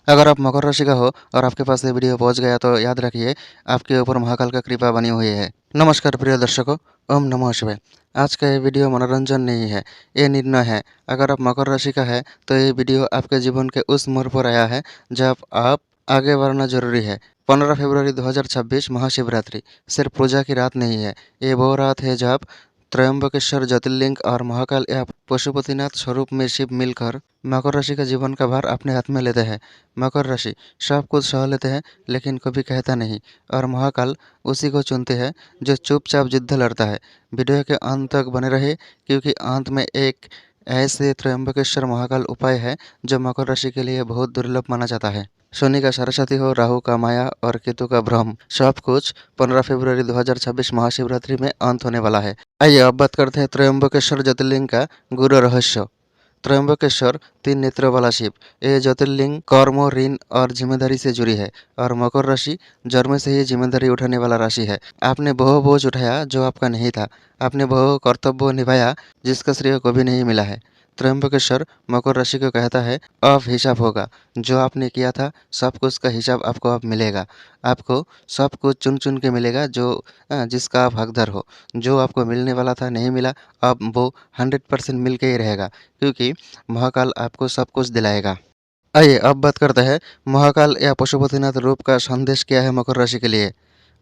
अगर आप मकर राशि का हो और आपके पास ये वीडियो पहुंच गया तो याद रखिए आपके ऊपर महाकाल का कृपा बनी हुई है। नमस्कार प्रिय दर्शकों, ओम नमः शिवाय। आज का ये वीडियो मनोरंजन नहीं है, ये निर्णय है। अगर आप मकर राशि का है तो ये वीडियो आपके जीवन के उस मोड़ पर आया है जब आप आगे बढ़ना जरूरी है। 15 फरवरी 2026 महाशिवरात्रि सिर्फ पूजा की रात नहीं है, ये वो रात है जब त्रयंबकेश्वर ज्योतिर्लिंग और महाकाल या पशुपतिनाथ स्वरूप में शिव मिलकर मकर राशि का जीवन का भार अपने हाथ में लेते हैं। मकर राशि सब कुछ सह लेते हैं लेकिन कभी कहता नहीं, और महाकाल उसी को चुनते हैं जो चुपचाप युद्ध लड़ता है। वीडियो के अंत तक बने रहे क्योंकि अंत में एक ऐसे त्रयंबकेश्वर महाकाल उपाय है जो मकर राशि के लिए बहुत दुर्लभ माना जाता है। शनि का सरस्वती हो, राहु का माया और केतु का भ्रम, सब कुछ 15 फरवरी 2026 महाशिवरात्रि में अंत होने वाला है। आइए अब बात करते हैं त्रयंबकेश्वर ज्योतिर्लिंग का गुरु रहस्य। त्रयंबकेश्वर तीन नेत्रों वाला शिव, ये ज्योतिर्लिंग कर्म, ऋण और जिम्मेदारी से जुड़ी है। और मकर राशि जन्म से ही जिम्मेदारी उठाने वाला राशि है। आपने वह बोझ उठाया जो आपका नहीं था, आपने वह कर्तव्य निभाया जिसका श्रेय कभी नहीं मिला है। त्रयंबकेश्वर मकर राशि को कहता है अब हिसाब होगा, जो आपने किया था सब कुछ का हिसाब आपको अब मिलेगा। आपको सब कुछ चुन चुन के मिलेगा जो जिसका आप हकदार हो। जो आपको मिलने वाला था नहीं मिला, अब वो 100% मिल के ही रहेगा क्योंकि महाकाल आपको सब कुछ दिलाएगा। आइए अब बात करते हैं महाकाल या पशुपतिनाथ रूप का संदेश क्या है मकर राशि के लिए।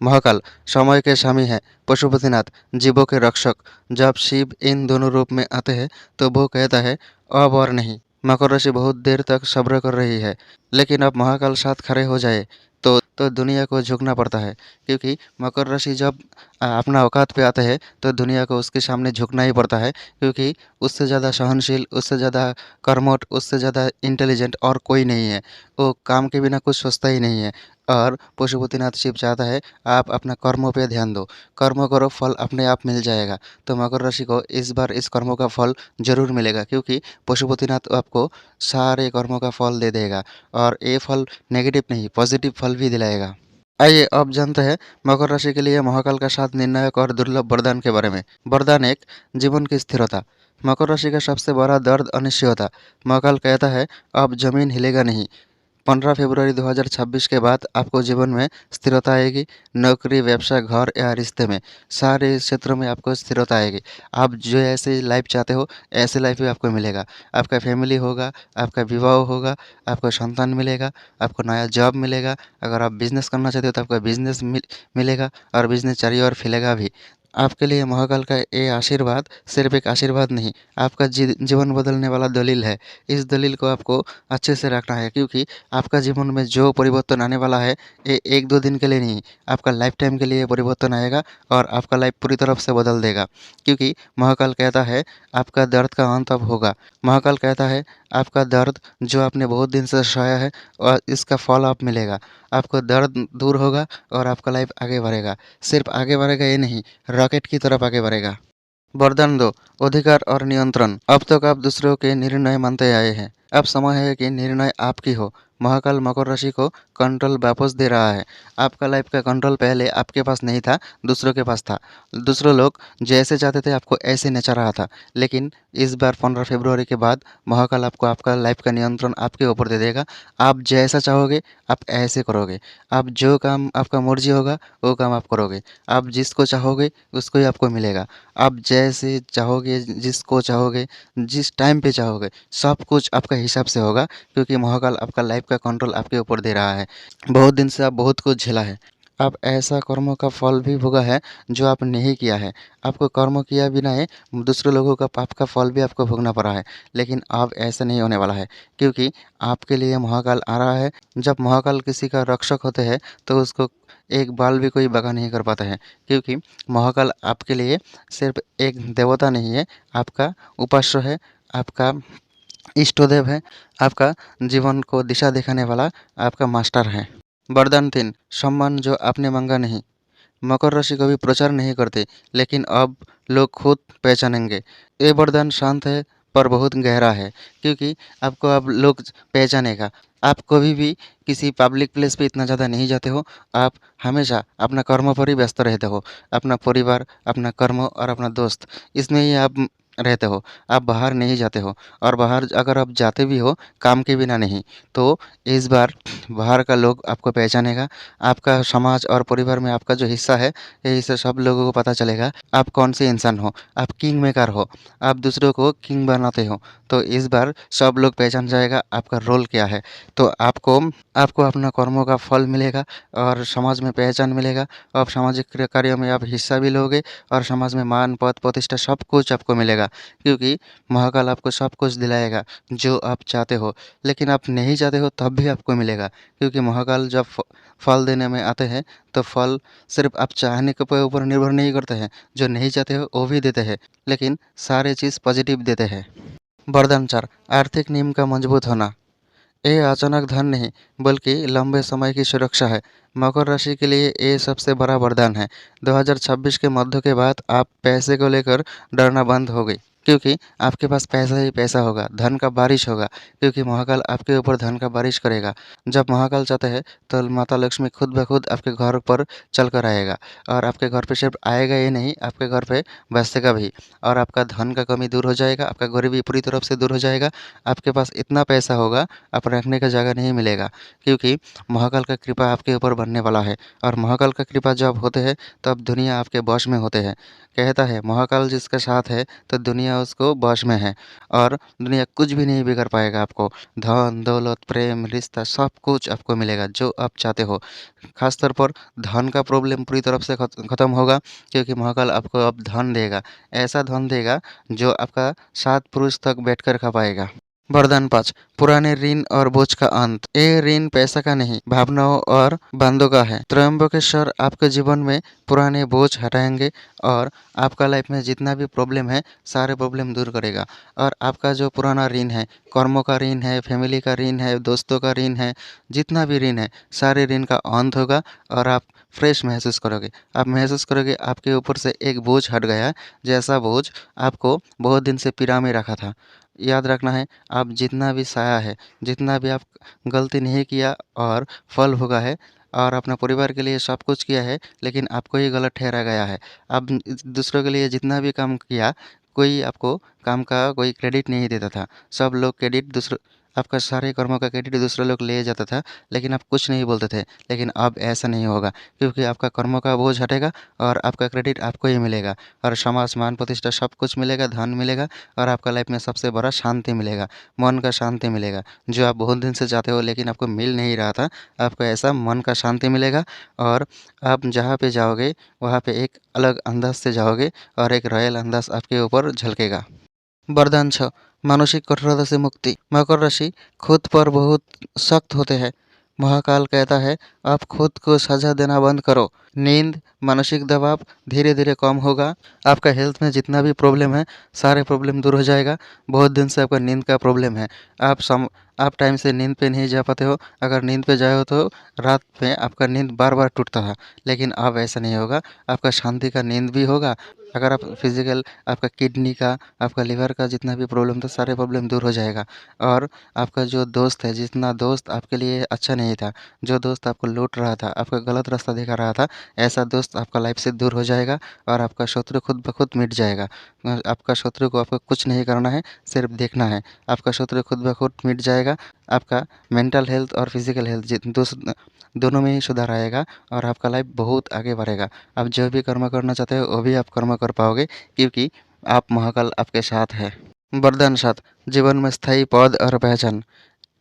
महाकाल समय के स्वामी है, पशुपतिनाथ जीवों के रक्षक। जब शिव इन दोनों रूप में आते हैं तो वो कहता है अब और नहीं। मकर राशि बहुत देर तक सब्र कर रही है, लेकिन अब महाकाल साथ खड़े हो जाए तो दुनिया को झुकना पड़ता है क्योंकि मकर राशि जब अपना औकात पे आता है तो दुनिया को उसके सामने झुकना ही पड़ता है क्योंकि उससे ज़्यादा सहनशील, उससे ज़्यादा कर्मठ, उससे ज़्यादा इंटेलिजेंट और कोई नहीं है। वो काम के बिना कुछ सोचता ही नहीं है। और पशुपतिनाथ शिव चाहता है आप अपना कर्मों पे ध्यान दो, कर्म करो, फल अपने आप मिल जाएगा। तो मकर राशि को इस बार इस कर्मों का फल जरूर मिलेगा क्योंकि पशुपतिनाथ आपको सारे कर्मों का फल दे देगा, और ये फल नेगेटिव नहीं पॉजिटिव फल भी दिलाएगा। आइए अब जानते हैं मकर राशि के लिए महाकाल का 7 निर्णायक और दुर्लभ वरदान के बारे में। वरदान एक, जीवन की स्थिरता। मकर राशि का सबसे बड़ा दर्द अनिश्चयता। महाकाल कहता है अब जमीन हिलेगा नहीं। 15 फरवरी 2026 के बाद आपको जीवन में स्थिरता आएगी। नौकरी, व्यवसाय, घर या रिश्ते में सारे क्षेत्रों में आपको स्थिरता आएगी। आप जो ऐसे लाइफ चाहते हो ऐसे लाइफ भी आपको मिलेगा। आपका फैमिली होगा, आपका विवाह होगा, आपको संतान मिलेगा, आपको नया जॉब मिलेगा। अगर आप बिजनेस करना चाहते हो तो आपका बिजनेस मिलेगा और बिजनेस चारों ओर फैलेगा भी। आपके लिए महाकाल का ये आशीर्वाद सिर्फ एक आशीर्वाद नहीं, आपका जीवन बदलने वाला दलील है। इस दलील को आपको अच्छे से रखना है क्योंकि आपका जीवन में जो परिवर्तन आने वाला है ये एक दो दिन के लिए नहीं, आपका लाइफ टाइम के लिए परिवर्तन आएगा और आपका लाइफ पूरी तरफ से बदल देगा। क्योंकि महाकाल कहता है आपका दर्द का अंत अब होगा। महाकाल कहता है आपका दर्द जो आपने बहुत दिन से सहाया है और इसका फल आप मिलेगा। आपको दर्द दूर होगा और आपका लाइफ आगे बढ़ेगा। सिर्फ आगे बढ़ेगा ये नहीं, रॉकेट की तरफ आगे बढ़ेगा। वरदान दो, अधिकार और नियंत्रण। अब तक आप दूसरों के निर्णय मानते आए हैं, अब समय है कि निर्णय आपकी हो। महाकाल मकर राशि को कंट्रोल वापस दे रहा है। आपका लाइफ का कंट्रोल पहले आपके पास नहीं था, दूसरों के पास था। दूसरे लोग जैसे चाहते थे आपको ऐसे नचा रहा था, लेकिन इस बार 15 फरवरी के बाद महाकाल आपको आपका लाइफ का नियंत्रण आपके ऊपर दे देगा। आप जैसा चाहोगे आप ऐसे करोगे। आप जो काम आपका मर्जी होगा वो काम आप करोगे। आप जिसको चाहोगे उसको ही आपको मिलेगा। आप जैसे चाहोगे, जिसको चाहोगे, जिस टाइम पे चाहोगे, सब कुछ आपका हिसाब से होगा क्योंकि महाकाल आपका लाइफ का कंट्रोल आपके ऊपर दे रहा है। बहुत दिन से आप बहुत कुछ झेला है। आप ऐसा कर्मों का फल भी भोगा है जो आप नहीं किया है। आपको कर्म किया बिना है, दूसरे लोगों का पाप का फल भी आपको भोगना पड़ा है। लेकिन अब ऐसा नहीं होने वाला है क्योंकि आपके लिए महाकाल आ रहा है। जब महाकाल किसी का रक्षक होते हैं तो उसको एक बाल भी कोई बगा नहीं कर पाता है क्योंकि महाकाल आपके लिए सिर्फ एक देवता नहीं है, आपका उपास्य है, आपका इष्टदेव है, आपका जीवन को दिशा दिखाने वाला आपका मास्टर है। वरदान 3, सम्मान जो आपने मांगा नहीं। मकर राशि कभी प्रचार नहीं करते लेकिन अब लोग खुद पहचानेंगे। ये वरदान शांत है पर बहुत गहरा है क्योंकि आपको अब लोग पहचानेगा। आप कभी भी किसी पब्लिक प्लेस पे इतना ज़्यादा नहीं जाते हो। आप हमेशा अपना कर्म पर ही व्यस्त रहते हो। अपना परिवार, अपना कर्म और अपना दोस्त, इसमें ही आप रहते हो, आप बाहर नहीं जाते हो और बाहर अगर आप जाते भी हो काम के बिना नहीं, तो इस बार बाहर का लोग आपको पहचानेगा, आपका समाज और परिवार में आपका जो हिस्सा है, ये हिस्सा सब लोगों को पता चलेगा, आप कौन से इंसान हो, आप किंग मेकर हो, आप दूसरों को किंग बनाते हो। तो इस बार सब लोग पहचान जाएगा आपका रोल क्या है। तो आपको आपको अपना कर्मों का फल मिलेगा और समाज में पहचान मिलेगा, और सामाजिक कार्यों में आप हिस्सा भी लोगे और समाज में मान पद प्रतिष्ठा सब कुछ आपको मिलेगा, क्योंकि महाकाल आपको सब कुछ दिलाएगा जो आप चाहते हो। लेकिन आप नहीं चाहते हो तब भी आपको मिलेगा, क्योंकि महाकाल जब फल देने में आते हैं तो फल सिर्फ आप चाहने के ऊपर निर्भर नहीं करते हैं, जो नहीं चाहते हो वो भी देते हैं, लेकिन सारे चीज़ पॉजिटिव देते हैं। वरदान 4, आर्थिक नींव का मजबूत होना। ये अचानक धन नहीं, बल्कि लंबे समय की सुरक्षा है। मकर राशि के लिए ये सबसे बड़ा वरदान है। 2026 के मध्य के बाद आप पैसे को लेकर डरना बंद हो गई, क्योंकि आपके पास पैसा ही पैसा होगा, धन का बारिश होगा, क्योंकि महाकाल आपके ऊपर धन का बारिश करेगा। जब महाकाल चाहते हैं तो माता लक्ष्मी खुद ब खुद आपके घर पर चल कर आएगा, और आपके घर पे सिर्फ आएगा ही नहीं, आपके घर पे बसेगा भी, और आपका धन का कमी दूर हो जाएगा, आपका गरीबी पूरी तरफ से दूर हो जाएगा। आपके पास इतना पैसा होगा, आप रखने का जगह नहीं मिलेगा, क्योंकि महाकाल का कृपा आपके ऊपर बनने वाला है। और महाकाल का कृपा जब होते हैं तब दुनिया आपके वश में होते हैं। कहता है महाकाल जिसके साथ है तो दुनिया उसको वश में है, और दुनिया कुछ भी नहीं बिगाड़ पाएगा आपको। धन दौलत प्रेम रिश्ता सब कुछ आपको मिलेगा जो आप चाहते हो। खास तौर पर धन का प्रॉब्लम पूरी तरफ से ख़त्म होगा, क्योंकि महाकाल आपको अब धन देगा, ऐसा धन देगा जो आपका 7 पुरुष तक बैठकर खा पाएगा। वरदान 5, पुराने ऋण और बोझ का अंत। ये ऋण पैसा का नहीं, भावनाओं और बंधों का है। त्र्यंबकेश्वर आपके जीवन में पुराने बोझ हटाएंगे, और आपका लाइफ में जितना भी प्रॉब्लम है सारे प्रॉब्लम दूर करेगा। और आपका जो पुराना ऋण है, कर्मों का ऋण है, फैमिली का ऋण है, दोस्तों का ऋण है, जितना भी ऋण है सारे ऋण का अंत होगा, और आप फ्रेश महसूस करोगे। आप महसूस करोगे आपके ऊपर से एक बोझ हट गया, जैसा बोझ आपको बहुत दिन से पीड़ा में रखा था। याद रखना है, आप जितना भी सहा है, जितना भी आप गलती नहीं किया और फल भोगा है, और अपना परिवार के लिए सब कुछ किया है, लेकिन आपको ही गलत ठहरा गया है। आप दूसरों के लिए जितना भी काम किया, कोई आपको काम का कोई क्रेडिट नहीं देता था। सब लोग क्रेडिट दूसरों आपका सारे कर्मों का क्रेडिट दूसरे लोग ले जाता था, लेकिन आप कुछ नहीं बोलते थे। लेकिन अब ऐसा नहीं होगा, क्योंकि आपका कर्मों का बोझ हटेगा और आपका क्रेडिट आपको ही मिलेगा, और समाज मान प्रतिष्ठा सब कुछ मिलेगा, धन मिलेगा, और आपका लाइफ में सबसे बड़ा शांति मिलेगा, मन का शांति मिलेगा, जो आप बहुत दिन से चाहते हो लेकिन आपको मिल नहीं रहा था। आपको ऐसा मन का शांति मिलेगा, और आप जहाँ पे जाओगे वहाँ पे एक अलग अंदाज से जाओगे, और एक रॉयल अंदाज आपके ऊपर झलकेगा। वरदान 6, मानसिक कठोरता से मुक्ति। मकर राशि खुद पर बहुत सख्त होते हैं। महाकाल कहता है आप खुद को सजा देना बंद करो। नींद मानसिक दबाव धीरे धीरे कम होगा। आपका हेल्थ में जितना भी प्रॉब्लम है सारे प्रॉब्लम दूर हो जाएगा। बहुत दिन से आपका नींद का प्रॉब्लम है, आप टाइम से नींद पे नहीं जा पाते हो। अगर नींद पे जाए हो तो रात में आपका नींद बार बार टूटता था, लेकिन अब ऐसा नहीं होगा, आपका शांति का नींद भी होगा। अगर आप फिजिकल आपका किडनी का आपका लिवर का जितना भी प्रॉब्लम था सारे प्रॉब्लम दूर हो जाएगा। और आपका जो दोस्त है, जितना दोस्त आपके लिए अच्छा नहीं था, जो दोस्त आपको लूट रहा था, आपका गलत रास्ता दिखा रहा था, ऐसा दोस्त आपका लाइफ से दूर हो जाएगा, और आपका शत्रु खुद ब खुद मिट जाएगा। आपका शत्रु को आपको कुछ नहीं करना है, सिर्फ देखना है, आपका शत्रु खुद ब खुद मिट जाएगा। आपका मेंटल हेल्थ और फिजिकल हेल्थ दोनों में ही सुधार आएगा, और आपका लाइफ बहुत आगे बढ़ेगा। आप जो भी कर्म करना चाहते हो वो भी आप कर्म कर पाओगे, क्योंकि आप महाकाल आपके साथ है। वरदान 7, जीवन में स्थायी पद और पहचान।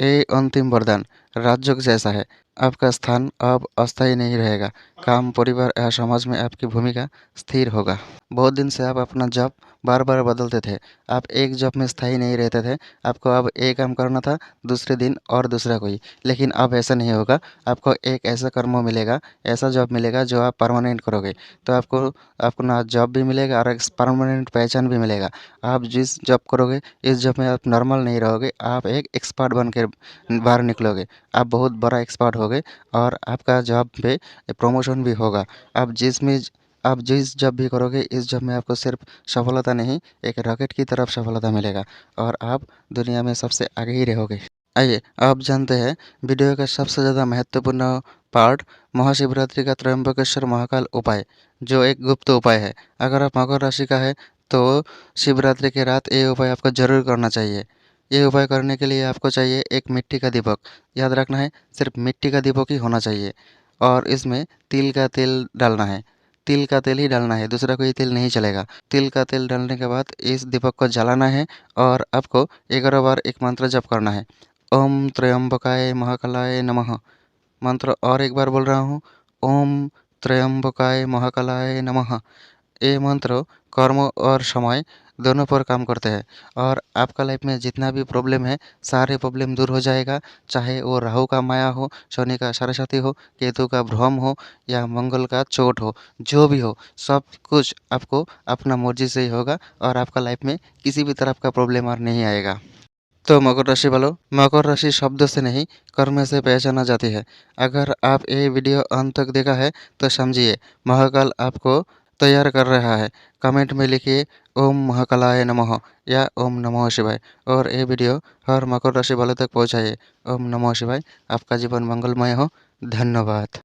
ये अंतिम वरदान राजयोग जैसा है। आपका स्थान अब अस्थायी नहीं रहेगा। काम परिवार या समाज में आपकी भूमिका स्थिर होगा। बहुत दिन से आप अपना जॉब बार बार बदलते थे, आप एक जॉब में स्थायी नहीं रहते थे। आपको अब एक काम करना था, दूसरे दिन और दूसरा कोई, लेकिन अब ऐसा नहीं होगा। आपको एक ऐसा कर्म मिलेगा, ऐसा जॉब मिलेगा जो आप परमानेंट करोगे। तो आपको अपना जॉब भी मिलेगा और एक परमानेंट पहचान भी मिलेगा। आप जिस जॉब करोगे इस जॉब में आप नॉर्मल नहीं रहोगे, आप एक एक्सपर्ट बन के बाहर निकलोगे। आप बहुत बड़ा एक्सपर्ट होगे, और आपका जॉब पे प्रमोशन भी होगा। आप जिस जॉब भी करोगे इस जॉब में आपको सिर्फ सफलता नहीं, एक रॉकेट की तरफ सफलता मिलेगा, और आप दुनिया में सबसे आगे ही रहोगे। आइए आप जानते हैं वीडियो का सबसे ज़्यादा महत्वपूर्ण पार्ट, महाशिवरात्रि का त्र्यंबकेश्वर महाकाल उपाय, जो एक गुप्त उपाय है। अगर आप मकर राशि का है तो शिवरात्रि की रात ये उपाय आपको ज़रूर करना चाहिए। ये उपाय करने के लिए आपको चाहिए एक मिट्टी का दीपक। याद रखना है, सिर्फ मिट्टी का दीपक ही होना चाहिए और इसमें तिल का तेल डालना है। तिल का तेल ही डालना है, दूसरा कोई तेल नहीं चलेगा। तिल का तेल डालने के बाद इस दीपक को जलाना है और आपको 11 बार एक मंत्र जप करना है। ओम त्र्यंबकाय महाकालाय नमः। मंत्र और एक बार बोल रहा हूँ, ओम त्र्यंबकाय महाकालाय नमः। ये मंत्र कर्म और समय दोनों पर काम करते हैं और आपका लाइफ में जितना भी प्रॉब्लम है सारे प्रॉब्लम दूर हो जाएगा। चाहे वो राहु का माया हो, शनि का सरस्वती हो, केतु का भ्रम हो या मंगल का चोट हो, जो भी हो सब कुछ आपको अपना मर्जी से ही होगा और आपका लाइफ में किसी भी तरह का प्रॉब्लम और नहीं आएगा। तो मकर राशि वालों, मकर राशि शब्द से नहीं कर्म से पहचाना जाती है। अगर आप ये वीडियो अंत तक देखा है तो समझिए महाकाल आपको तैयार कर रहा है। कमेंट में लिखिए ओम महाकालाय नमः या ओम नमः शिवाय और ये वीडियो हर मकर राशि वालों तक पहुँचाइए। ओम नमः शिवाय। आपका जीवन मंगलमय हो। धन्यवाद।